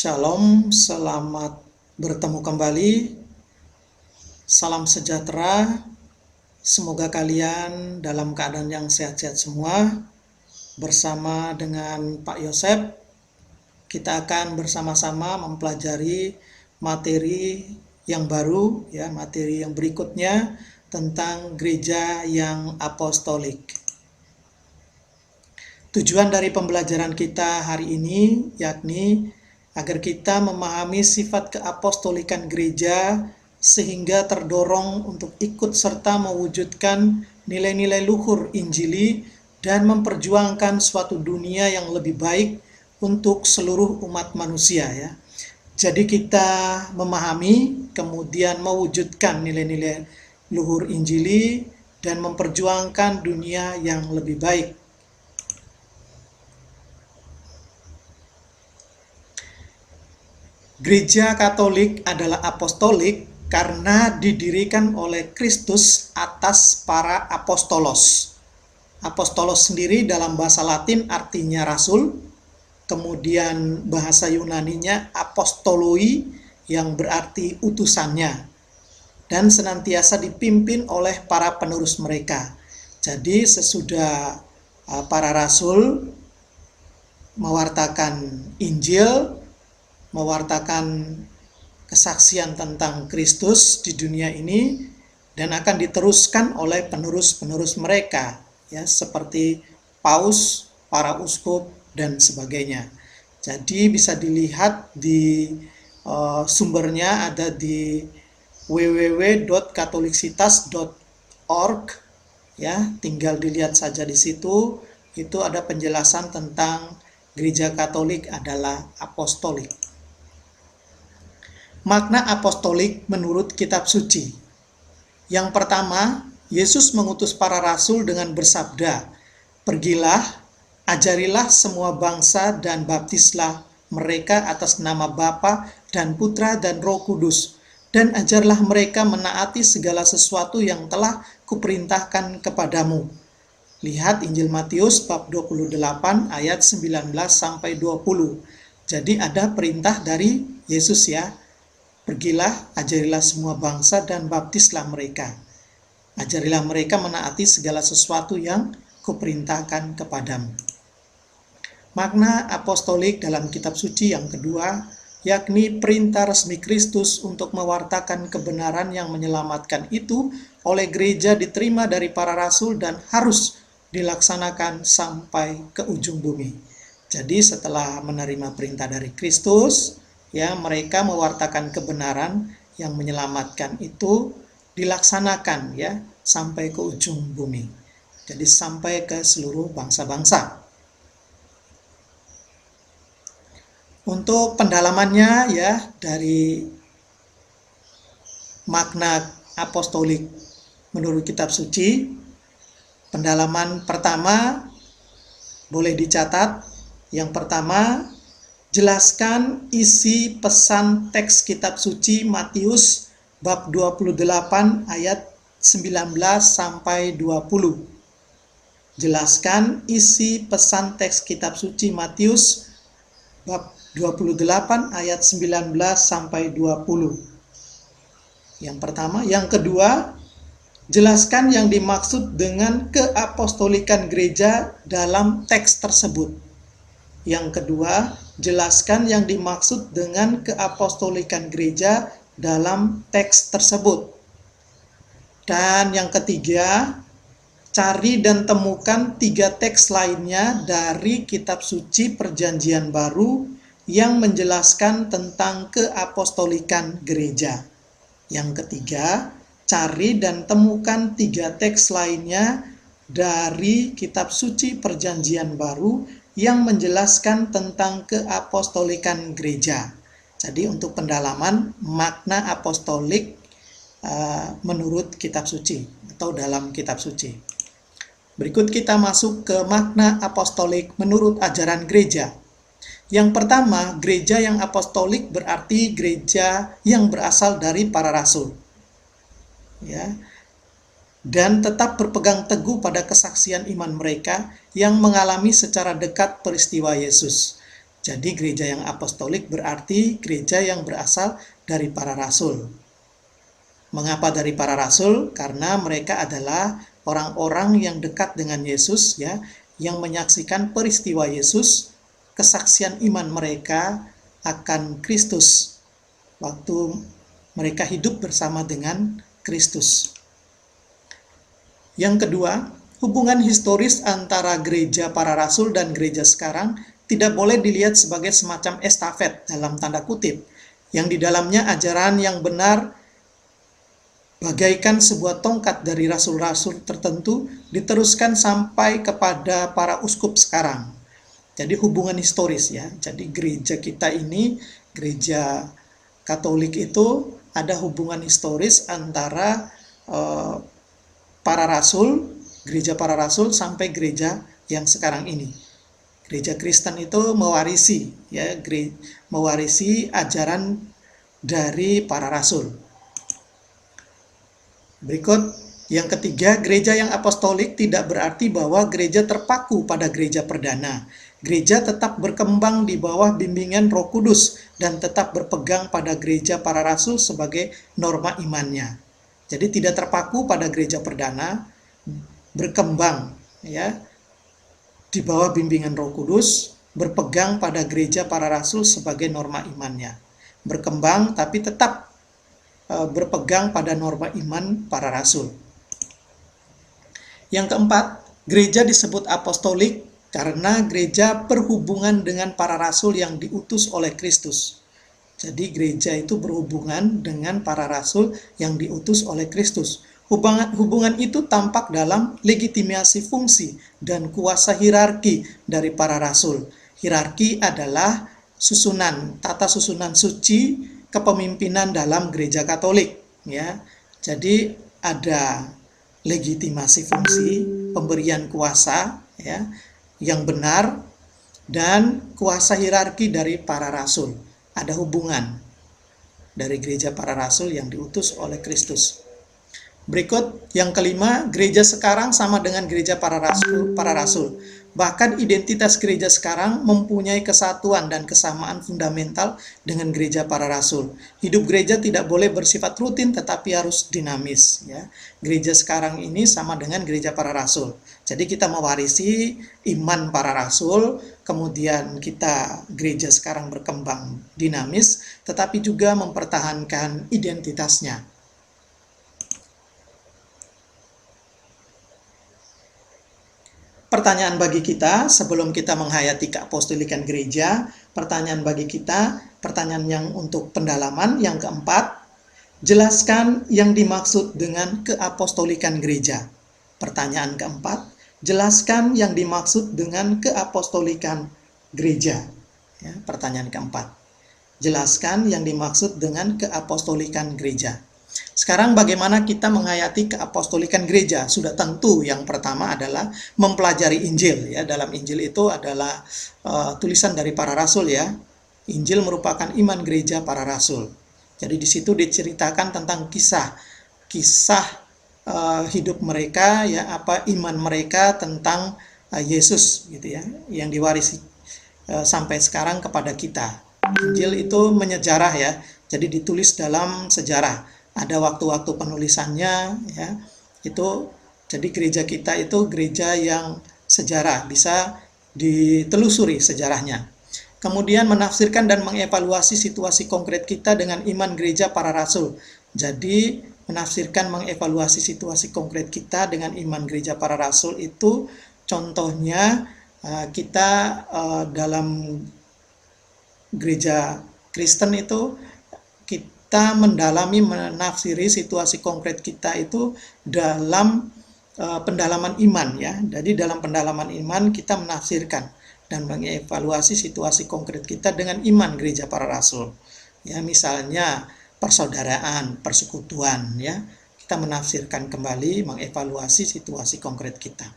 Shalom, selamat bertemu kembali. Salam sejahtera. Semoga kalian dalam keadaan yang sehat-sehat semua. Bersama dengan Pak Yosep, kita akan bersama-sama mempelajari materi yang baru, materi yang berikutnya tentang gereja yang apostolik. Tujuan dari pembelajaran kita hari ini yakni agar kita memahami sifat keapostolikan gereja sehingga terdorong untuk ikut serta mewujudkan nilai-nilai luhur Injili dan memperjuangkan suatu dunia yang lebih baik untuk seluruh umat manusia ya. Jadi kita memahami kemudian mewujudkan nilai-nilai luhur Injili dan memperjuangkan dunia yang lebih baik. Gereja Katolik adalah apostolik karena didirikan oleh Kristus atas para apostolos. Apostolos sendiri dalam bahasa Latin artinya rasul, kemudian bahasa Yunaninya apostoloi yang berarti utusannya, dan senantiasa dipimpin oleh para penerus mereka. Jadi sesudah para rasul mewartakan Injil, mewartakan kesaksian tentang Kristus di dunia ini dan akan diteruskan oleh penerus-penerus mereka ya, seperti paus, para uskup dan sebagainya. Jadi bisa dilihat di sumbernya ada di www.katoliksitas.org ya, tinggal dilihat saja di situ. Itu ada penjelasan tentang gereja Katolik adalah apostolik. Makna apostolik menurut kitab suci. Yang pertama, Yesus mengutus para rasul dengan bersabda, "Pergilah, ajarilah semua bangsa dan baptislah mereka atas nama Bapa dan Putra dan Roh Kudus, dan ajarlah mereka menaati segala sesuatu yang telah kuperintahkan kepadamu." Lihat Injil Matius bab 28 ayat 19-20. Jadi ada perintah dari Yesus ya. Pergilah, ajarilah semua bangsa dan baptislah mereka. Ajarilah mereka menaati segala sesuatu yang kuperintahkan kepadamu. Makna apostolik dalam kitab suci yang kedua, yakni perintah resmi Kristus untuk mewartakan kebenaran yang menyelamatkan itu oleh gereja diterima dari para rasul dan harus dilaksanakan sampai ke ujung bumi. Jadi setelah menerima perintah dari Kristus, ya, mereka mewartakan kebenaran yang menyelamatkan itu dilaksanakan ya sampai ke ujung bumi. Jadi sampai ke seluruh bangsa-bangsa. Untuk pendalamannya ya dari makna apostolik menurut kitab suci, pendalaman pertama boleh dicatat. Yang pertama, jelaskan isi pesan teks kitab suci Matius bab 28 ayat 19-20. Jelaskan isi pesan teks kitab suci Matius bab 28 ayat 19-20. Yang pertama. Yang kedua, jelaskan yang dimaksud dengan keapostolikan gereja dalam teks tersebut. Yang kedua, jelaskan yang dimaksud dengan keapostolikan gereja dalam teks tersebut. Dan yang ketiga, cari dan temukan 3 teks lainnya dari kitab suci Perjanjian Baru yang menjelaskan tentang keapostolikan gereja. Yang ketiga, cari dan temukan 3 teks lainnya dari kitab suci Perjanjian Baru yang menjelaskan tentang keapostolikan gereja. Jadi untuk pendalaman makna apostolik menurut kitab suci atau dalam kitab suci. Berikut kita masuk ke makna apostolik menurut ajaran gereja. Yang pertama, gereja yang apostolik berarti gereja yang berasal dari para rasul. Ya. Dan tetap berpegang teguh pada kesaksian iman mereka yang mengalami secara dekat peristiwa Yesus. Jadi gereja yang apostolik berarti gereja yang berasal dari para rasul. Mengapa dari para rasul? Karena mereka adalah orang-orang yang dekat dengan Yesus, ya, yang menyaksikan peristiwa Yesus, kesaksian iman mereka akan Kristus waktu mereka hidup bersama dengan Kristus. Yang kedua, hubungan historis antara gereja para rasul dan gereja sekarang tidak boleh dilihat sebagai semacam estafet dalam tanda kutip, yang di dalamnya ajaran yang benar bagaikan sebuah tongkat dari rasul-rasul tertentu diteruskan sampai kepada para uskup sekarang. Jadi hubungan historis, ya. Jadi gereja kita ini, gereja Katolik itu ada hubungan historis antara para rasul, gereja para rasul sampai gereja yang sekarang ini. Gereja Kristen itu mewarisi, ya, mewarisi ajaran dari para rasul. Berikut yang ketiga, gereja yang apostolik tidak berarti bahwa gereja terpaku pada gereja perdana. Gereja tetap berkembang di bawah bimbingan Roh Kudus dan tetap berpegang pada gereja para rasul sebagai norma imannya. Jadi tidak terpaku pada gereja perdana, berkembang, ya, di bawah bimbingan Roh Kudus, berpegang pada gereja para rasul sebagai norma imannya. Berkembang tapi tetap berpegang pada norma iman para rasul. Yang keempat, gereja disebut apostolik karena gereja berhubungan dengan para rasul yang diutus oleh Kristus. Jadi gereja itu berhubungan dengan para rasul yang diutus oleh Kristus. Hubungan itu tampak dalam legitimasi fungsi dan kuasa hierarki dari para rasul. Hierarki adalah tata susunan suci kepemimpinan dalam gereja Katolik, ya. Jadi ada legitimasi fungsi, pemberian kuasa, ya, yang benar, dan kuasa hierarki dari para rasul. Ada hubungan dari gereja para rasul yang diutus oleh Kristus. Berikut yang kelima, gereja sekarang sama dengan gereja para rasul. Bahkan identitas gereja sekarang mempunyai kesatuan dan kesamaan fundamental dengan gereja para rasul. Hidup gereja tidak boleh bersifat rutin tetapi harus dinamis, ya. Gereja sekarang ini sama dengan gereja para rasul. Jadi kita mewarisi iman para rasul, kemudian gereja sekarang berkembang dinamis tetapi juga mempertahankan identitasnya. Pertanyaan bagi kita sebelum kita menghayati keapostolikan gereja, pertanyaan yang untuk pendalaman yang keempat, jelaskan yang dimaksud dengan keapostolikan gereja. Pertanyaan keempat, jelaskan yang dimaksud dengan keapostolikan gereja. Ya, pertanyaan keempat, jelaskan yang dimaksud dengan keapostolikan gereja. Sekarang bagaimana kita menghayati keapostolikan gereja? Sudah tentu yang pertama adalah mempelajari Injil, ya. Dalam Injil itu adalah tulisan dari para rasul, ya. Injil merupakan iman gereja para rasul. Jadi di situ diceritakan tentang kisah hidup mereka, ya, apa iman mereka tentang Yesus, gitu, ya, yang diwarisi sampai sekarang kepada kita. Injil itu menyejarah, ya. Jadi ditulis dalam sejarah. Ada waktu-waktu penulisannya, ya. Itu jadi gereja kita itu gereja yang sejarah, bisa ditelusuri sejarahnya. Kemudian menafsirkan dan mengevaluasi situasi konkret kita dengan iman gereja para rasul. Jadi menafsirkan, mengevaluasi situasi konkret kita dengan iman gereja para rasul itu contohnya kita dalam gereja Kristen itu kita menafsiri situasi konkret kita itu dalam pendalaman iman, ya. Jadi dalam pendalaman iman kita menafsirkan dan mengevaluasi situasi konkret kita dengan iman gereja para rasul. Ya, misalnya persaudaraan, persekutuan, ya. Kita menafsirkan kembali, mengevaluasi situasi konkret kita.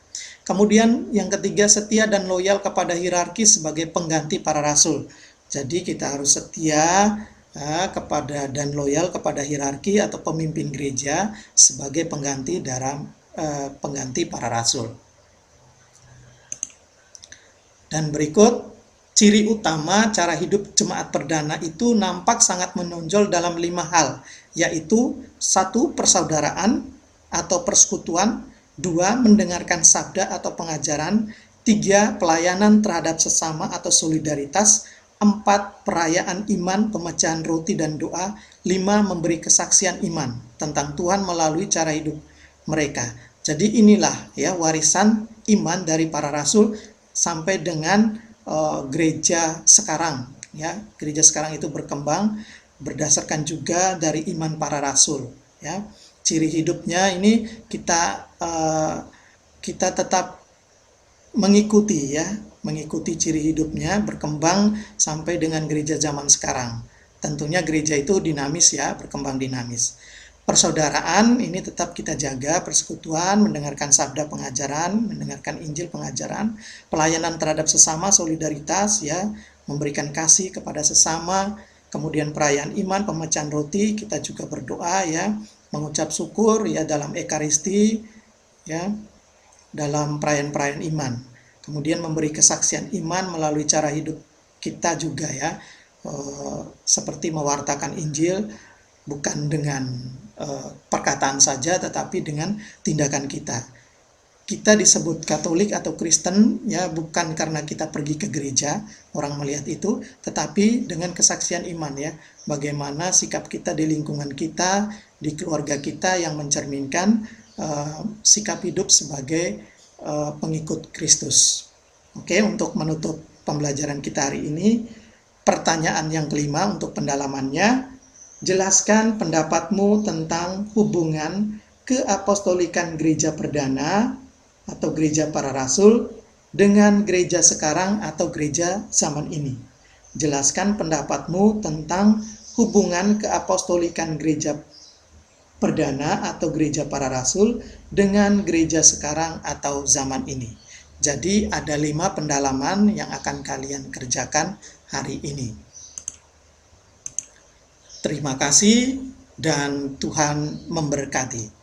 Kemudian yang ketiga, setia dan loyal kepada hierarki sebagai pengganti para rasul. Jadi kita harus setia kepada dan loyal kepada hierarki atau pemimpin gereja sebagai pengganti para rasul. Dan berikut ciri utama cara hidup jemaat perdana itu nampak sangat menonjol dalam 5 hal, yaitu 1. Persaudaraan atau persekutuan, 2. Mendengarkan sabda atau pengajaran, 3. Pelayanan terhadap sesama atau solidaritas, 4. Perayaan iman, pemecahan roti dan doa, 5. Memberi kesaksian iman tentang Tuhan melalui cara hidup mereka. Jadi inilah ya warisan iman dari para rasul sampai dengan gereja sekarang ya. Gereja sekarang itu berkembang berdasarkan juga dari iman para rasul ya. Ciri hidupnya ini kita tetap mengikuti ya, mengikuti ciri hidupnya, berkembang sampai dengan gereja zaman sekarang. Tentunya gereja itu dinamis ya, berkembang dinamis. Persaudaraan ini tetap kita jaga, persekutuan, mendengarkan sabda pengajaran, mendengarkan Injil pengajaran, pelayanan terhadap sesama, solidaritas ya, memberikan kasih kepada sesama, kemudian perayaan iman, pemecahan roti, kita juga berdoa ya, mengucap syukur ya dalam ekaristi ya, dalam perayaan-perayaan iman. Kemudian memberi kesaksian iman melalui cara hidup kita juga ya, seperti mewartakan Injil bukan dengan perkataan saja tetapi dengan tindakan kita. Kita disebut Katolik atau Kristen ya bukan karena kita pergi ke gereja orang melihat itu, tetapi dengan kesaksian iman ya, bagaimana sikap kita di lingkungan kita, di keluarga kita yang mencerminkan sikap hidup sebagai pengikut Kristus. Oke, untuk menutup pembelajaran kita hari ini, pertanyaan yang kelima untuk pendalamannya, jelaskan pendapatmu tentang hubungan keapostolikan gereja perdana atau gereja para rasul dengan gereja sekarang atau gereja zaman ini. Jelaskan pendapatmu tentang hubungan keapostolikan gereja perdana atau gereja para rasul dengan gereja sekarang atau zaman ini. Jadi ada 5 pendalaman yang akan kalian kerjakan hari ini. Terima kasih dan Tuhan memberkati.